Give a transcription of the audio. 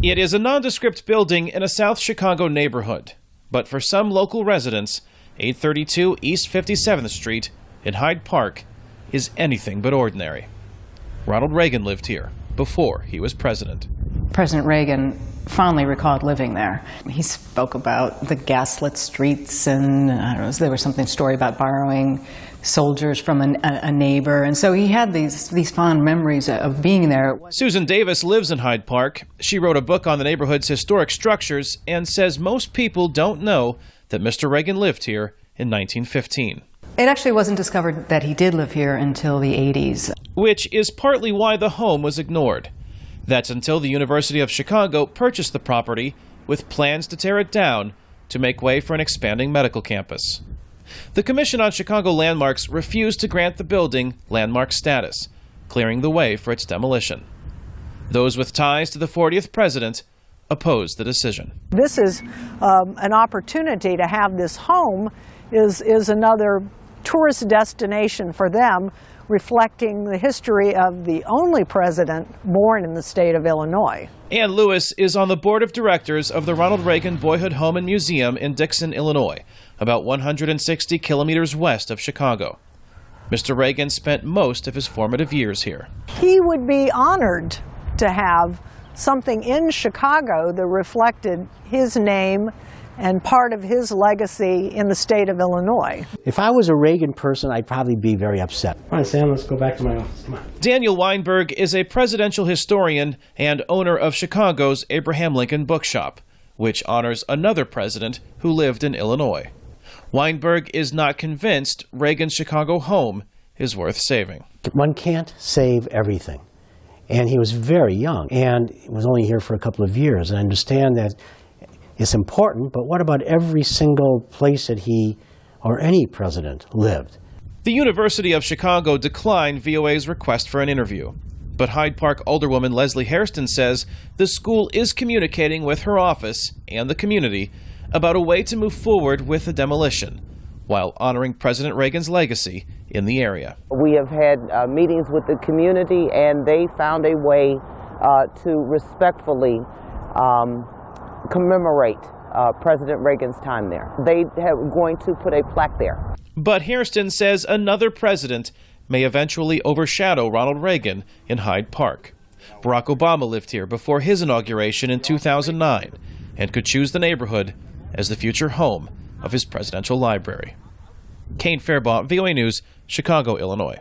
It is a nondescript building in a South Chicago neighborhood, but for some local residents, 832 East 57th Street in Hyde Park is anything but ordinary. Ronald Reagan lived here before he was president. President Reagan fondly recalled living there. He spoke about the gaslit streets, and I don't know, there was something story about borrowing soldiers from a neighbor, and so he had these fond memories of being there. Susan Davis lives in Hyde Park. She wrote a book on the neighborhood's historic structures and says most people don't know that Mr. Reagan lived here in 1915. It actually wasn't discovered that he did live here until the 80s. Which is partly why the home was ignored. That's until the University of Chicago purchased the property with plans to tear it down to make way for an expanding medical campus. The Commission on Chicago Landmarks refused to grant the building landmark status, clearing the way for its demolition. Those with ties to the 40th president opposed the decision. This is an opportunity to have this home is another tourist destination for them, reflecting the history of the only president born in the state of Illinois. Ann Lewis is on the board of directors of the Ronald Reagan Boyhood Home and Museum in Dixon, Illinois, about 160 kilometers west of Chicago. Mr. Reagan spent most of his formative years here. He would be honored to have something in Chicago that reflected his name and part of his legacy in the state of Illinois. If I was a Reagan person, I'd probably be very upset. All right, Sam, let's go back to my office. Come on. Daniel Weinberg is a presidential historian and owner of Chicago's Abraham Lincoln Bookshop, which honors another president who lived in Illinois. Weinberg is not convinced Reagan's Chicago home is worth saving. One can't save everything. And he was very young and was only here for a couple of years. I understand that it's important, but what about every single place that he or any president lived? The University of Chicago declined VOA's request for an interview. But Hyde Park Alderwoman Leslie Hairston says the school is communicating with her office and the community about a way to move forward with the demolition, while honoring President Reagan's legacy in the area. We have had meetings with the community, and they found a way to respectfully commemorate President Reagan's time there. They are going to put a plaque there. But Hairston says another president may eventually overshadow Ronald Reagan in Hyde Park. Barack Obama lived here before his inauguration in 2009 and could choose the neighborhood as the future home of his presidential library. Kane, Farabaugh, VOA News, Chicago, Illinois.